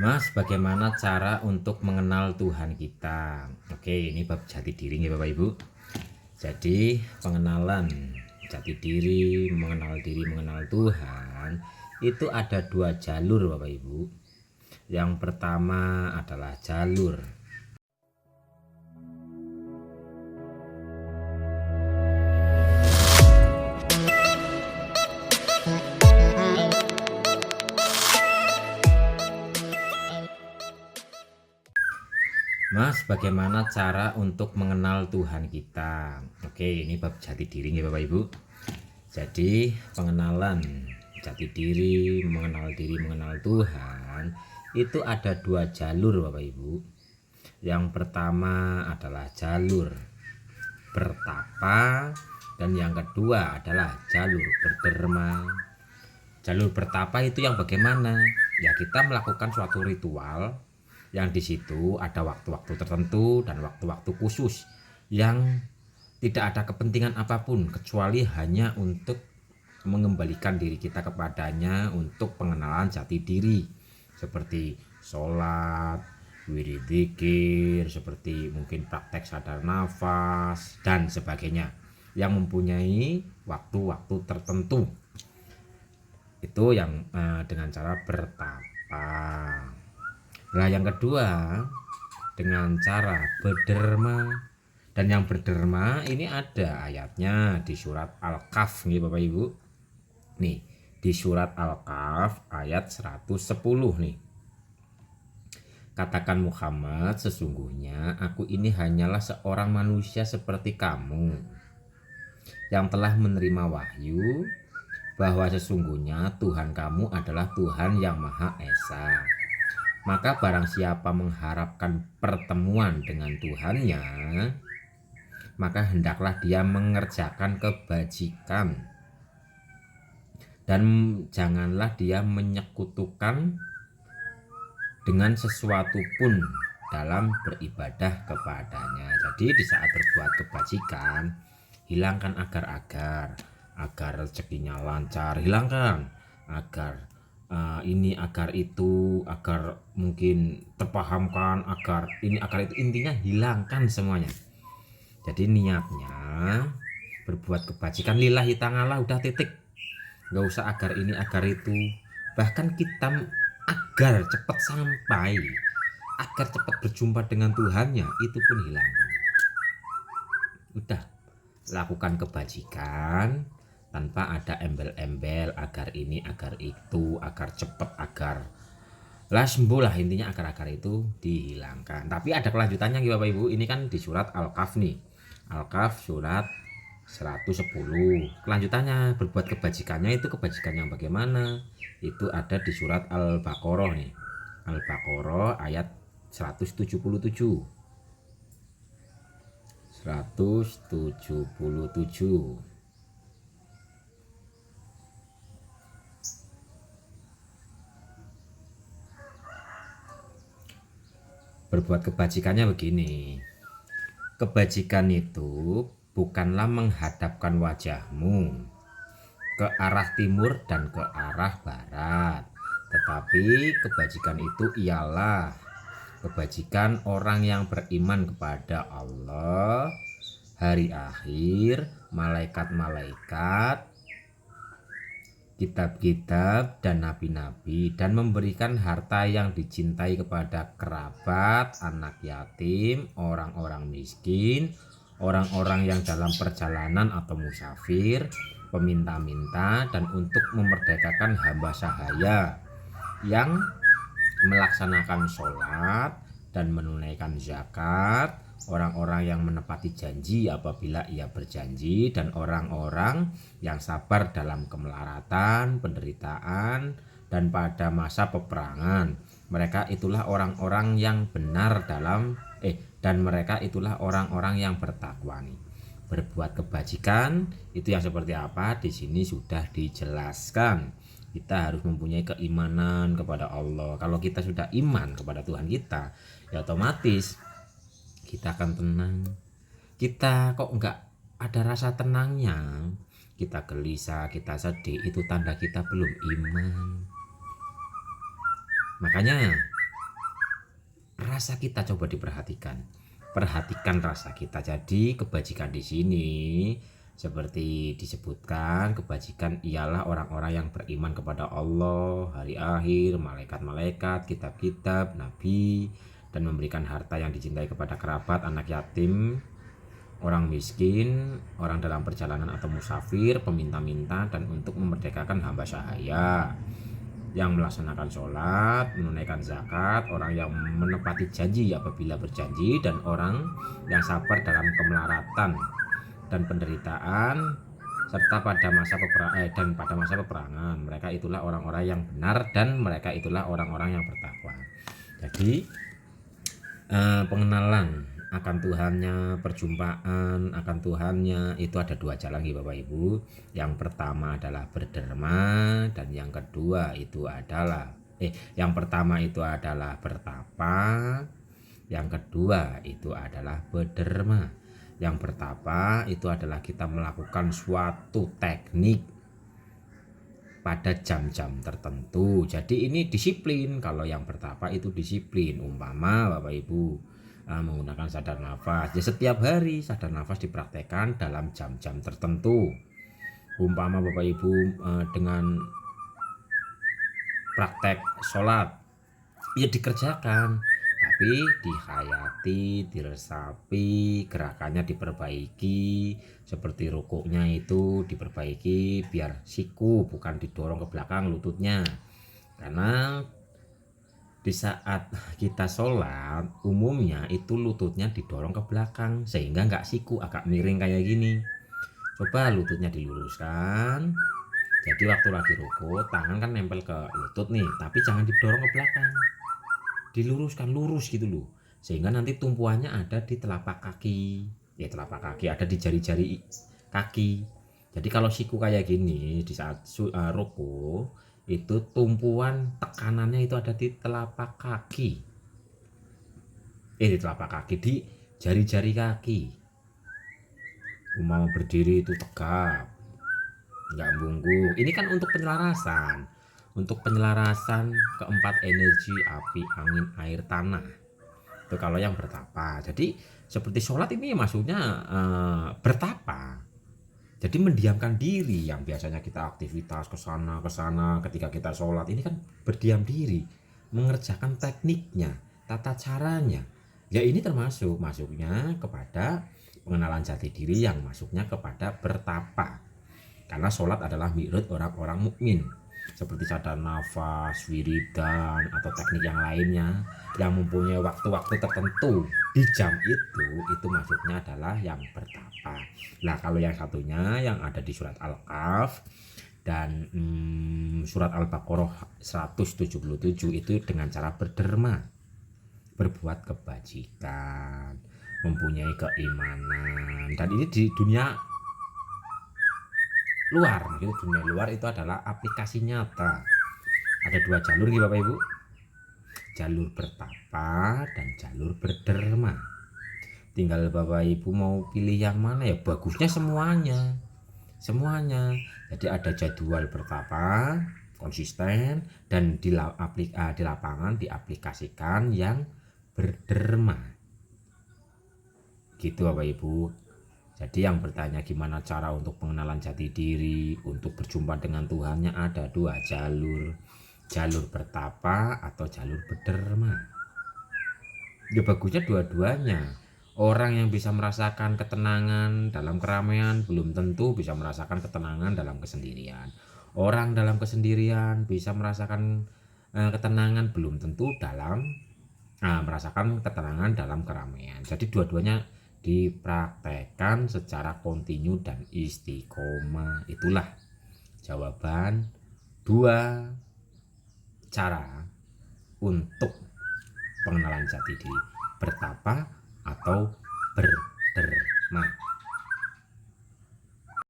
Mas, bagaimana cara untuk mengenal Tuhan kita? Oke, ini bab jati diri nih Bapak Ibu. Jadi, pengenalan jati diri, mengenal Tuhan, itu ada dua jalur Bapak Ibu. Yang pertama adalah jalur Mas, bagaimana cara untuk mengenal Tuhan kita? Oke, ini bab jati diri nih Bapak Ibu. Jadi, pengenalan jati diri, mengenal Tuhan, itu ada dua jalur Bapak Ibu. Yang pertama adalah jalur bertapa dan yang kedua adalah jalur berderma. Jalur bertapa itu yang bagaimana? Ya, kita melakukan suatu ritual yang di situ ada waktu-waktu tertentu dan waktu-waktu khusus yang tidak ada kepentingan apapun kecuali hanya untuk mengembalikan diri kita kepadanya untuk pengenalan jati diri, seperti sholat, wirid dzikir, seperti mungkin praktek sadar nafas dan sebagainya yang mempunyai waktu-waktu tertentu. Itu yang dengan cara bertapa. Nah, yang kedua dengan cara berderma. Dan yang berderma ini ada ayatnya di surat Al-Kahf nih Bapak Ibu. Nih, di surat Al-Kahf ayat 110 nih. Katakan Muhammad, sesungguhnya aku ini hanyalah seorang manusia seperti kamu yang telah menerima wahyu bahwa sesungguhnya Tuhan kamu adalah Tuhan yang Maha Esa. Maka barang siapa mengharapkan pertemuan dengan Tuhannya, maka hendaklah dia mengerjakan kebajikan dan janganlah dia menyekutukan dengan sesuatu pun dalam beribadah kepadanya. Jadi di saat berbuat kebajikan, hilangkan agar rezekinya lancar, hilangkan agar ini, agar itu, agar mungkin terpahamkan, agar ini, agar itu, intinya hilangkan semuanya. Jadi niatnya berbuat kebajikan lillahi ta'ala, udah titik, nggak usah agar ini agar itu. Bahkan kita agar cepat sampai, agar cepat berjumpa dengan Tuhannya, itu pun hilangkan. Udah, lakukan kebajikan tanpa ada embel-embel agar ini agar itu, agar cepat, agar lah sembuh lah, intinya akar-akar itu dihilangkan. Tapi ada kelanjutannya Bapak Ibu. Ini kan di surat Al-Kahf nih. Al-Kahf surat 110. Kelanjutannya berbuat kebajikannya itu kebajikan yang bagaimana? Itu ada di surat Al-Baqarah nih. Al-Baqarah ayat 177. 177. Berbuat kebajikannya begini. Kebajikan itu bukanlah menghadapkan wajahmu ke arah timur dan ke arah barat, tetapi kebajikan itu ialah kebajikan orang yang beriman kepada Allah, hari akhir, malaikat-malaikat, kitab-kitab dan nabi-nabi, dan memberikan harta yang dicintai kepada kerabat, anak yatim, orang-orang miskin, orang-orang yang dalam perjalanan atau musafir, peminta-minta, dan untuk memerdekakan hamba sahaya yang melaksanakan sholat dan menunaikan zakat, orang-orang yang menepati janji apabila ia berjanji, dan orang-orang yang sabar dalam kemelaratan, penderitaan, dan pada masa peperangan. Mereka itulah orang-orang yang benar dan mereka itulah orang-orang yang bertakwa nih. Berbuat kebajikan itu yang seperti apa? Di sini sudah dijelaskan. Kita harus mempunyai keimanan kepada Allah. Kalau kita sudah iman kepada Tuhan kita, ya otomatis kita akan tenang. Kita kok enggak ada rasa tenangnya, kita gelisah, kita sedih, itu tanda kita belum iman. Makanya rasa kita coba diperhatikan. Perhatikan rasa kita. Jadi kebajikan di sini seperti disebutkan, kebajikan ialah orang-orang yang beriman kepada Allah, hari akhir, malaikat-malaikat, kitab-kitab, nabi, dan memberikan harta yang dicintai kepada kerabat, anak yatim, orang miskin, orang dalam perjalanan atau musafir, peminta-minta, dan untuk memerdekakan hamba sahaya, yang melaksanakan sholat, menunaikan zakat, orang yang menepati janji apabila berjanji, dan orang yang sabar dalam kemelaratan dan penderitaan, serta pada masa peperangan. Mereka itulah orang-orang yang benar, dan mereka itulah orang-orang yang bertakwa. Jadi pengenalan akan Tuhannya, perjumpaan akan Tuhannya itu ada dua jalan nih Bapak Ibu. Yang pertama adalah berderma, dan yang kedua itu adalah yang pertama itu adalah bertapa, yang kedua itu adalah berderma. Yang bertapa itu adalah kita melakukan suatu teknik pada jam-jam tertentu. Jadi ini disiplin. Kalau yang bertapa itu disiplin. Umpama Bapak Ibu menggunakan sadar nafas, ya setiap hari sadar nafas dipraktekkan dalam jam-jam tertentu. Umpama Bapak Ibu dengan praktek sholat, ya dikerjakan, tapi dihayati, diresapi, gerakannya diperbaiki, seperti rukuknya itu diperbaiki biar siku bukan didorong ke belakang lututnya. Karena di saat kita sholat umumnya itu lututnya didorong ke belakang sehingga nggak siku, agak miring kayak gini. Coba lututnya diluruskan. Jadi waktu lagi rukuk tangan kan nempel ke lutut nih, tapi jangan didorong ke belakang, diluruskan, lurus gitu loh, sehingga nanti tumpuannya ada di telapak kaki. Ya telapak kaki ada di jari-jari kaki. Jadi kalau siku kayak gini di saat rukuk itu tumpuan tekanannya itu ada di telapak kaki, di telapak kaki, di jari-jari kaki. Mau berdiri itu tegap, nggak bungkuk. Ini kan untuk penyelarasan keempat energi api, angin, air, tanah. Itu kalau yang bertapa. Jadi seperti sholat ini maksudnya bertapa. Jadi mendiamkan diri. Yang biasanya kita aktivitas ke sana ketika kita sholat, ini kan berdiam diri, mengerjakan tekniknya, tata caranya. Ya ini termasuk masuknya kepada pengenalan jati diri, yang masuknya kepada bertapa. Karena sholat adalah mi'raj orang-orang mukmin, seperti sadar nafas, wiridan, atau teknik yang lainnya yang mempunyai waktu-waktu tertentu di jam itu maksudnya adalah yang bertapa. Nah kalau yang satunya yang ada di surat Al-Kahf dan surat Al-Baqarah 177 itu dengan cara berderma, berbuat kebajikan, mempunyai keimanan. Dan ini di dunia luar, gitu. Dunia luar itu adalah aplikasi nyata. Ada dua jalur nih Bapak Ibu, jalur bertapa dan jalur berderma. Tinggal Bapak Ibu mau pilih yang mana, ya bagusnya semuanya. Jadi ada jadwal bertapa konsisten, dan di lapangan diaplikasikan yang berderma gitu Bapak Ibu. Jadi yang bertanya gimana cara untuk pengenalan jati diri, untuk berjumpa dengan Tuhannya, ada dua jalur, jalur bertapa atau jalur berderma. Ya bagusnya dua-duanya. Orang yang bisa merasakan ketenangan dalam keramaian belum tentu bisa merasakan ketenangan dalam kesendirian. Orang dalam kesendirian bisa merasakan ketenangan belum tentu dalam merasakan ketenangan dalam keramaian. Jadi dua-duanya dipraktekkan secara kontinu dan istiqomah. Itulah jawaban dua cara untuk pengenalan jati diri, bertapa atau berderma.